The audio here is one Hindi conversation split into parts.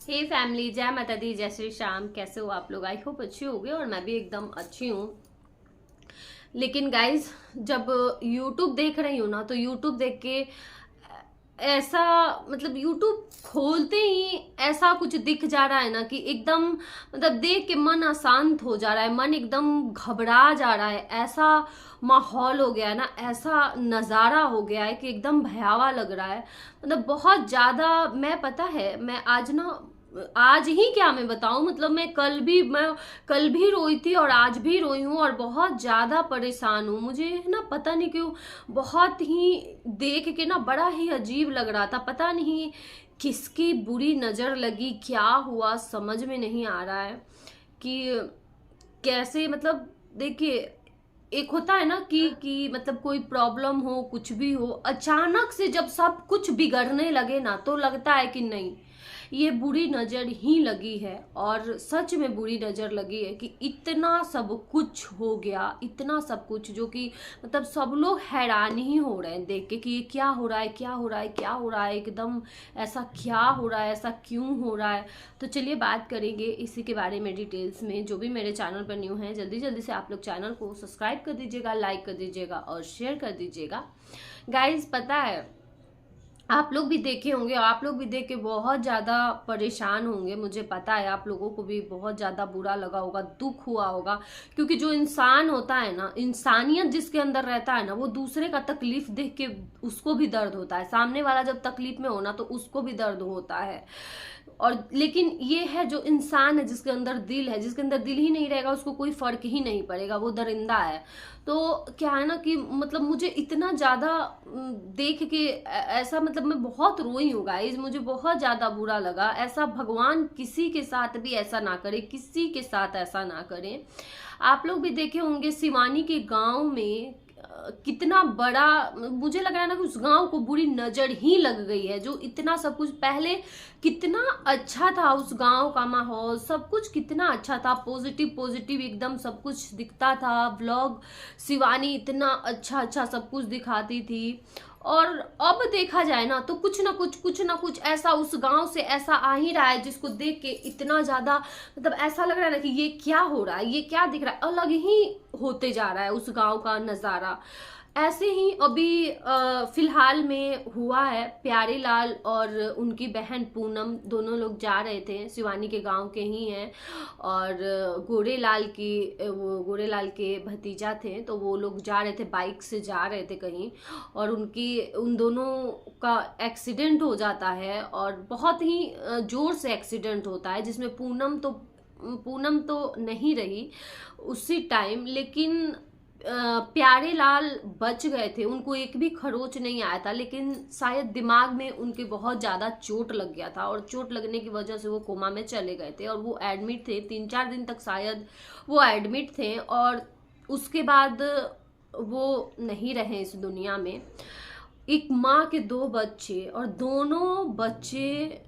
हे फैमिली, जय माता दी, जय श्री श्याम। कैसे हो आप लोग? आई होप अच्छे होगे और मैं भी एकदम अच्छी हूँ। लेकिन गाइज, जब यूट्यूब देख रही हूँ ना, तो यूट्यूब देख के ऐसा मतलब यूट्यूब खोलते ही ऐसा कुछ दिख जा रहा है ना कि एकदम मतलब देख के मन अशांत हो जा रहा है, मन एकदम घबरा जा रहा है। ऐसा माहौल हो गया है ना, ऐसा नज़ारा हो गया है कि एकदम भयावह लग रहा है। मतलब बहुत ज़्यादा। मैं पता है, मैं आज ही क्या मैं बताऊं, मतलब मैं कल भी रोई थी और आज भी रोई हूं और बहुत ज्यादा परेशान हूं। मुझे ना पता नहीं क्यों बहुत ही देख के ना बड़ा ही अजीब लग रहा था। पता नहीं किसकी बुरी नजर लगी, क्या हुआ समझ में नहीं आ रहा है कि कैसे। मतलब देखिए, एक होता है ना कि मतलब कोई प्रॉब्लम हो, कुछ भी हो, अचानक से जब सब कुछ बिगड़ने लगे ना, तो लगता है कि नहीं, ये बुरी नजर ही लगी है। और सच में बुरी नजर लगी है कि इतना सब कुछ हो गया, इतना सब कुछ जो कि मतलब सब लोग हैरान ही हो रहे हैं देख के कि ये क्या हो रहा है, क्या हो रहा है, क्या हो रहा है, एकदम ऐसा क्या हो रहा है, ऐसा क्यों हो रहा है। तो चलिए बात करेंगे इसी के बारे में डिटेल्स में। जो भी मेरे चैनल पर न्यू है, जल्दी जल्दी से आप लोग चैनल को सब्सक्राइब कर दीजिएगा, लाइक कर दीजिएगा और शेयर कर दीजिएगा। गाइज, पता है आप लोग भी देखे होंगे, आप लोग भी देख के बहुत ज़्यादा परेशान होंगे। मुझे पता है आप लोगों को भी बहुत ज़्यादा बुरा लगा होगा, दुख हुआ होगा। क्योंकि जो इंसान होता है ना, इंसानियत जिसके अंदर रहता है ना, वो दूसरे का तकलीफ देख के उसको भी दर्द होता है। सामने वाला जब तकलीफ में होना तो उसको भी दर्द होता है। और लेकिन ये है जो इंसान है, जिसके अंदर दिल है, जिसके अंदर दिल ही नहीं रहेगा उसको कोई फर्क ही नहीं पड़ेगा, वो दरिंदा है। तो क्या है ना कि मतलब मुझे इतना ज़्यादा देख के ऐसा मतलब मैं बहुत रोई हूँ गाइज। मुझे बहुत ज़्यादा बुरा लगा। ऐसा भगवान किसी के साथ भी ऐसा ना करे, किसी के साथ ऐसा ना करें। आप लोग भी देखे होंगे सिवानी के गांव में कितना बड़ा, मुझे लग रहा है ना कि उस गांव को बुरी नजर ही लग गई है। जो इतना सब कुछ पहले कितना अच्छा था, उस गांव का माहौल सब कुछ कितना अच्छा था, पॉजिटिव पॉजिटिव एकदम सब कुछ दिखता था। ब्लॉग शिवानी इतना अच्छा अच्छा सब कुछ दिखाती थी। और अब देखा जाए ना तो कुछ ना कुछ ऐसा उस गांव से ऐसा आ ही रहा है जिसको देख के इतना ज्यादा मतलब ऐसा लग रहा है ना कि ये क्या हो रहा है, ये क्या दिख रहा है, अलग ही होते जा रहा है उस गांव का नजारा। ऐसे ही अभी फिलहाल में हुआ है। प्यारे लाल और उनकी बहन पूनम दोनों लोग जा रहे थे, शिवानी के गांव के ही हैं। और गोरे लाल के भतीजा थे, तो वो लोग जा रहे थे, बाइक से जा रहे थे कहीं। और उन दोनों का एक्सीडेंट हो जाता है और बहुत ही जोर से एक्सीडेंट होता है, जिसमें पूनम तो नहीं रही उसी टाइम। लेकिन प्यारे लाल बच गए थे, उनको एक भी खरोच नहीं आया था। लेकिन शायद दिमाग में उनके बहुत ज़्यादा चोट लग गया था और चोट लगने की वजह से वो कोमा में चले गए थे और वो एडमिट थे 3-4 दिन तक, शायद वो एडमिट थे। और उसके बाद वो नहीं रहे इस दुनिया में। एक माँ के 2 बच्चे और दोनों बच्चे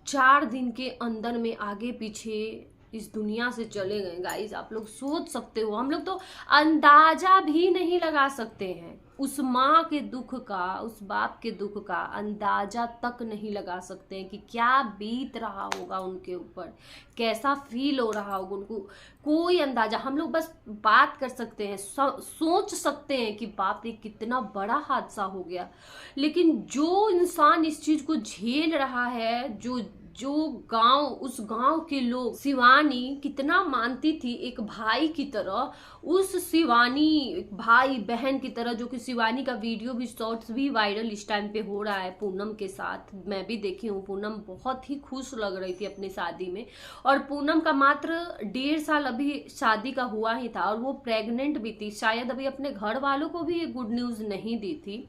4 दिन के अंदर में आगे पीछे इस दुनिया से चले गए। गाइस, आप लोग सोच सकते हो, हम लोग तो अंदाजा भी नहीं लगा सकते हैं उस माँ के दुख का, उस बाप के दुख का अंदाजा तक नहीं लगा सकते हैं कि क्या बीत रहा होगा उनके ऊपर, कैसा फील हो रहा होगा उनको। कोई अंदाजा, हम लोग बस बात कर सकते हैं, सोच सकते हैं कि बाप रे कितना बड़ा हादसा हो गया। लेकिन जो इंसान इस चीज को झेल रहा है, जो उस गांव के लोग, शिवानी कितना मानती थी एक भाई की तरह, उस शिवानी भाई बहन की तरह, जो कि शिवानी का वीडियो भी, शॉर्ट्स भी वायरल इस टाइम पे हो रहा है पूनम के साथ। मैं भी देखी हूँ, पूनम बहुत ही खुश लग रही थी अपनी शादी में। और पूनम का मात्र 1.5 साल अभी शादी का हुआ ही था और वो प्रेग्नेंट भी थी। शायद अभी अपने घर वालों को भी ये गुड न्यूज नहीं दी थी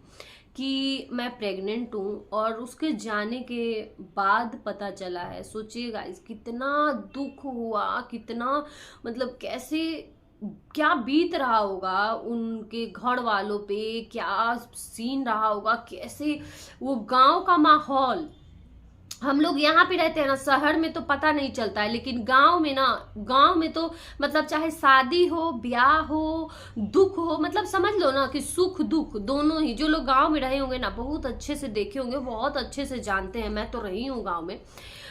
कि मैं प्रेग्नेंट हूँ, और उसके जाने के बाद पता चला है। सोचिए गाइस, कितना दुख हुआ, कितना मतलब कैसे क्या बीत रहा होगा उनके घर वालों पे, क्या सीन रहा होगा, कैसे वो गांव का माहौल। हम लोग यहाँ पे रहते हैं ना, शहर में तो पता नहीं चलता है, लेकिन गांव में तो मतलब चाहे शादी हो, ब्याह हो, दुख हो, मतलब समझ लो ना कि सुख दुख दोनों ही। जो लोग गांव में रहे होंगे ना, बहुत अच्छे से देखे होंगे, बहुत अच्छे से जानते हैं। मैं तो रही हूँ गांव में।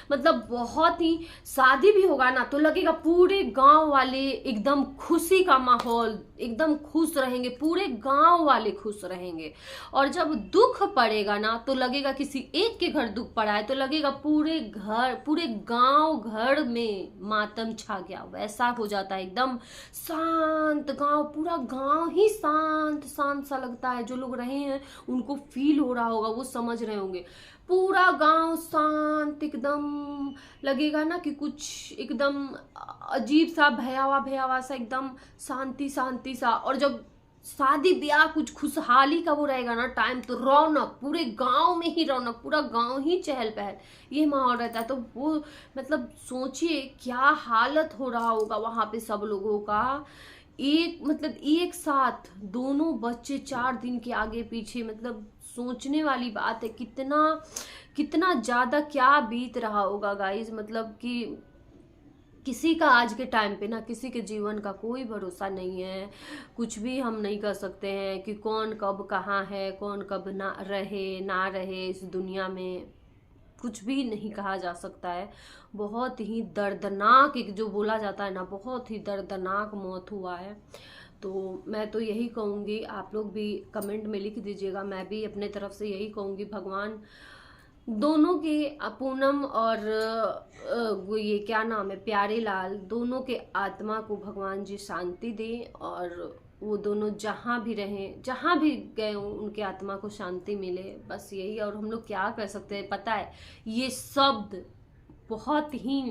मतलब बहुत ही, शादी भी होगा ना तो लगेगा पूरे गांव वाले एकदम खुशी का माहौल, एकदम खुश रहेंगे, पूरे गांव वाले खुश रहेंगे। और जब दुख पड़ेगा ना तो लगेगा किसी एक के घर दुख पड़ा है तो लगेगा पूरे घर, पूरे गांव घर में मातम छा गया, वैसा हो जाता है। एकदम शांत गांव, पूरा गांव ही शांत शांत सा लगता है। जो लोग रहे हैं उनको फील हो रहा होगा, वो समझ रहे होंगे। पूरा गांव शांत एकदम, लगेगा ना कि कुछ एकदम अजीब सा, भयावा भयावा सा, एकदम शांति शांति सा। और जब शादी ब्याह कुछ खुशहाली का वो रहेगा ना टाइम, तो रौनक, पूरे गांव में ही रौनक, पूरा गांव ही चहल पहल, ये माहौल रहता है। तो वो मतलब सोचिए क्या हालत हो रहा होगा वहां पे सब लोगों का। एक मतलब एक साथ दोनों बच्चे 4 दिन के आगे पीछे, मतलब सोचने वाली बात है। कितना कितना ज्यादा क्या बीत रहा होगा गाइज। मतलब कि किसी का आज के टाइम पे ना, किसी के जीवन का कोई भरोसा नहीं है। कुछ भी हम नहीं कर सकते हैं कि कौन कब कहाँ है, कौन कब ना रहे ना रहे इस दुनिया में, कुछ भी नहीं कहा जा सकता है। बहुत ही दर्दनाक, एक जो बोला जाता है ना, बहुत ही दर्दनाक मौत हुआ है। तो मैं तो यही कहूँगी, आप लोग भी कमेंट में लिख दीजिएगा, मैं भी अपने तरफ से यही कहूँगी, भगवान दोनों के, पूनम और वो ये क्या नाम है, प्यारे लाल, दोनों के आत्मा को भगवान जी शांति दें। और वो दोनों जहाँ भी रहें, जहाँ भी गए हों, उनके आत्मा को शांति मिले, बस यही। और हम लोग क्या कर सकते हैं पता है, ये शब्द बहुत ही,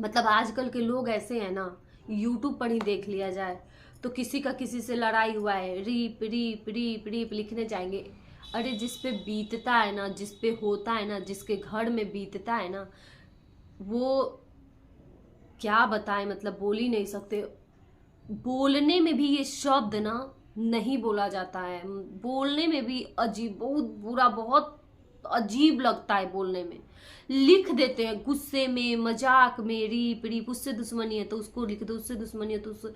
मतलब आजकल के लोग ऐसे हैं ना, यूट्यूब पर ही देख लिया जाए तो किसी का किसी से लड़ाई हुआ है, रीप रीप रीप रीप लिखने जाएंगे। अरे जिस पे बीतता है ना, जिस पे होता है ना, जिसके घर में बीतता है ना, वो क्या बताएं, मतलब बोल ही नहीं सकते। बोलने में भी ये शब्द ना नहीं बोला जाता है, बोलने में भी अजीब, बहुत बुरा, बहुत अजीब लगता है बोलने में। लिख देते हैं गुस्से में, मजाक में, रीप रीप, उससे दुश्मनी है तो उसको लिख दो, उससे दुश्मनी है तो उस,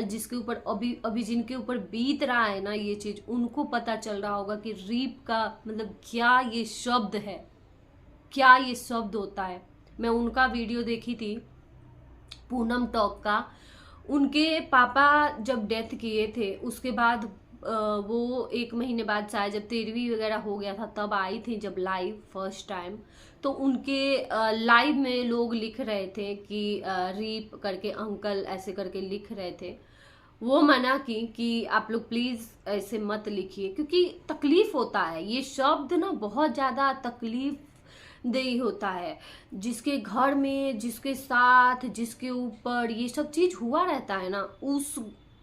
जिसके ऊपर अभी अभी जिनके ऊपर बीत रहा है ना ये चीज, उनको पता चल रहा होगा कि रीप का मतलब क्या ये शब्द है, क्या ये शब्द होता है। मैं उनका वीडियो देखी थी, पूनम टॉक का। उनके पापा जब डेथ किए थे उसके बाद वो 1 महीने बाद शायद जब 13वीं वगैरह हो गया था तब आई थी, जब लाइव फर्स्ट टाइम। तो उनके लाइव में लोग लिख रहे थे कि रीप करके अंकल ऐसे करके लिख रहे थे। वो मना की कि आप लोग प्लीज ऐसे मत लिखिए, क्योंकि तकलीफ होता है। ये शब्द ना बहुत ज्यादा तकलीफ देही होता है। जिसके घर में, जिसके साथ, जिसके ऊपर ये सब चीज हुआ रहता है ना,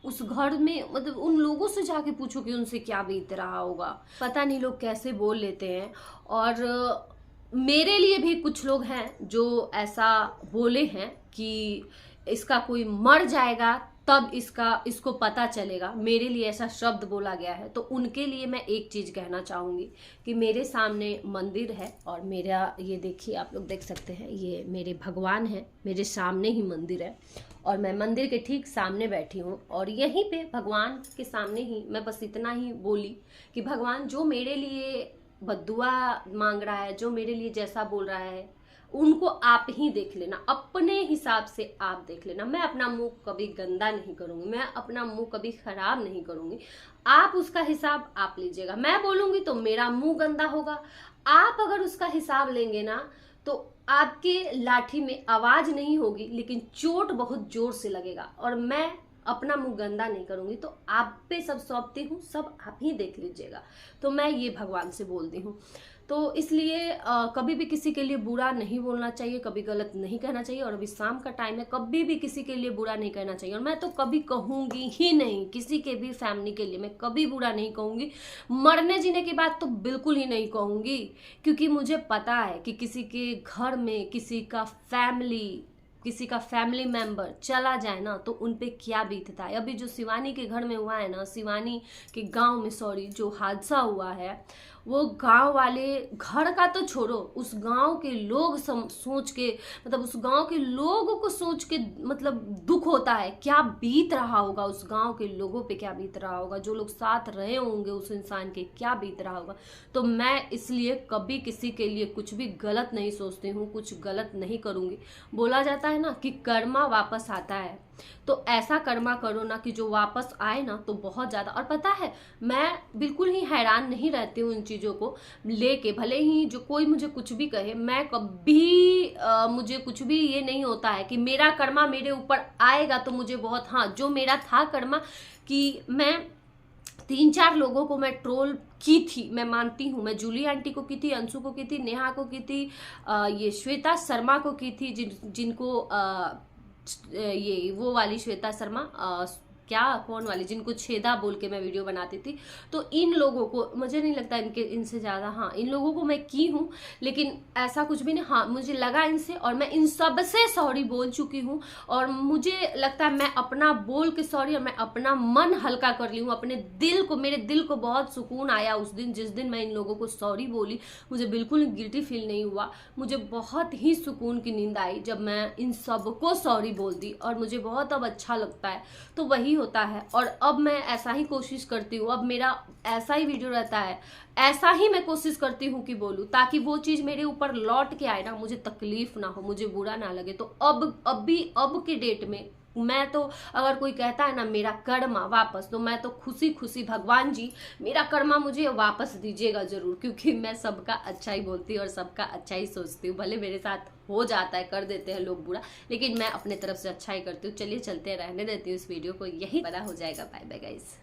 उस घर में, मतलब उन लोगों से जाके पूछो कि उनसे क्या बीत रहा होगा। पता नहीं लोग कैसे बोल लेते हैं। और मेरे लिए भी कुछ लोग हैं जो ऐसा बोले हैं कि इसका कोई मर जाएगा तब इसको पता चलेगा। मेरे लिए ऐसा शब्द बोला गया है, तो उनके लिए मैं एक चीज कहना चाहूंगी कि मेरे सामने मंदिर है, और मेरा ये देखिए, आप लोग देख सकते हैं, ये मेरे भगवान है, मेरे सामने ही मंदिर है, और मैं मंदिर के ठीक सामने बैठी हूँ। और यहीं पे भगवान के सामने ही मैं बस इतना ही बोली कि भगवान जो मेरे लिए बद्दुआ मांग रहा है, जो मेरे लिए जैसा बोल रहा है, उनको आप ही देख लेना, अपने हिसाब से आप देख लेना। मैं अपना मुंह कभी गंदा नहीं करूंगी, मैं अपना मुंह कभी खराब नहीं करूंगी। आप उसका हिसाब आप लीजिएगा। मैं बोलूंगी तो मेरा मुंह गंदा होगा, आप अगर उसका हिसाब लेंगे ना तो आपके लाठी में आवाज नहीं होगी, लेकिन चोट बहुत जोर से लगेगा। और मैं अपना मुंह गंदा नहीं करूंगी, तो आप पे सब सौंपती हूँ, सब आप ही देख लीजिएगा। तो मैं ये भगवान से बोलती हूँ। तो इसलिए कभी भी किसी के लिए बुरा नहीं बोलना चाहिए, कभी गलत नहीं कहना चाहिए। और अभी शाम का टाइम है, कभी भी किसी के लिए बुरा नहीं कहना चाहिए। और मैं तो कभी कहूंगी ही नहीं, किसी के भी फैमिली के लिए मैं कभी बुरा नहीं कहूंगी। मरने जीने की बात तो बिल्कुल ही नहीं कहूंगी, क्योंकि मुझे पता है कि किसी के घर में किसी का फैमिली मेंबर चला जाए ना तो उन पे क्या बीतता है। अभी जो शिवानी के घर में हुआ है ना, शिवानी के गांव में, सॉरी, जो हादसा हुआ है वो गांव वाले, घर का तो छोड़ो, उस गांव के लोग सोच के, मतलब उस गांव के लोगों को सोच के मतलब दुख होता है। क्या बीत रहा होगा उस गांव के लोगों पे, क्या बीत रहा होगा, जो लोग साथ रहे होंगे उस इंसान के, क्या बीत रहा होगा। तो मैं इसलिए कभी किसी के लिए कुछ भी गलत नहीं सोचती हूँ, कुछ गलत नहीं करूंगी। बोला जाता है ना कि कर्मा वापस आता है, तो ऐसा कर्मा करो ना कि जो वापस आए ना तो बहुत ज्यादा। और पता है, मैं बिल्कुल ही हैरान नहीं रहती हूँ इन चीजों को लेके, भले ही जो कोई मुझे कुछ भी कहे, मैं कभी मुझे कुछ भी ये नहीं होता है कि मेरा कर्मा मेरे ऊपर आएगा तो मुझे बहुत, हाँ जो मेरा था कर्मा कि मैं 3-4 लोगों को मैं ट्रोल की थी, मैं मानती हूँ। मैं जूली आंटी को की थी, अंशु को की थी, नेहा को की थी, ये श्वेता शर्मा को की थी, जिनको ये वो वाली श्वेता शर्मा, क्या कौन वाली, जिनको छेदा बोल के मैं वीडियो बनाती थी। तो इन लोगों को मुझे नहीं लगता इनसे ज्यादा, हाँ इन लोगों को मैं की हूँ, लेकिन ऐसा कुछ भी नहीं। हाँ मुझे लगा इनसे, और मैं इन सब से सॉरी बोल चुकी हूँ। और मुझे लगता है मैं अपना बोल के सॉरी, और मैं अपना मन हल्का कर ली हूँ, अपने दिल को, मेरे दिल को बहुत सुकून आया उस दिन, जिस दिन मैं इन लोगों को सॉरी बोली। मुझे बिल्कुल गिल्टी फील नहीं हुआ, मुझे बहुत ही सुकून की नींद आई जब मैं इन सबको सॉरी बोल दी, और मुझे बहुत अब अच्छा लगता है। तो वही होता है, और अब मैं ऐसा ही कोशिश करती हूँ, अब मेरा ऐसा ही वीडियो रहता है, ऐसा ही मैं कोशिश करती हूँ कि बोलूँ, ताकि वो चीज मेरे ऊपर लौट के आए ना, मुझे तकलीफ ना हो, मुझे बुरा ना लगे। तो अब के डेट में मैं तो, अगर कोई कहता है ना मेरा कर्मा वापस, तो मैं तो खुशी खुशी, भगवान जी मेरा कर्मा मुझे वापस दीजिएगा जरूर, क्योंकि मैं सबका अच्छा ही बोलती हूँ और सबका अच्छा ही सोचती हूँ। भले मेरे साथ हो जाता है, कर देते हैं लोग बुरा, लेकिन मैं अपने तरफ से अच्छा ही करती हूँ। चलिए चलते हैं, रहने देती हूँ इस वीडियो को, यही बड़ा हो जाएगा। Bye bye guys.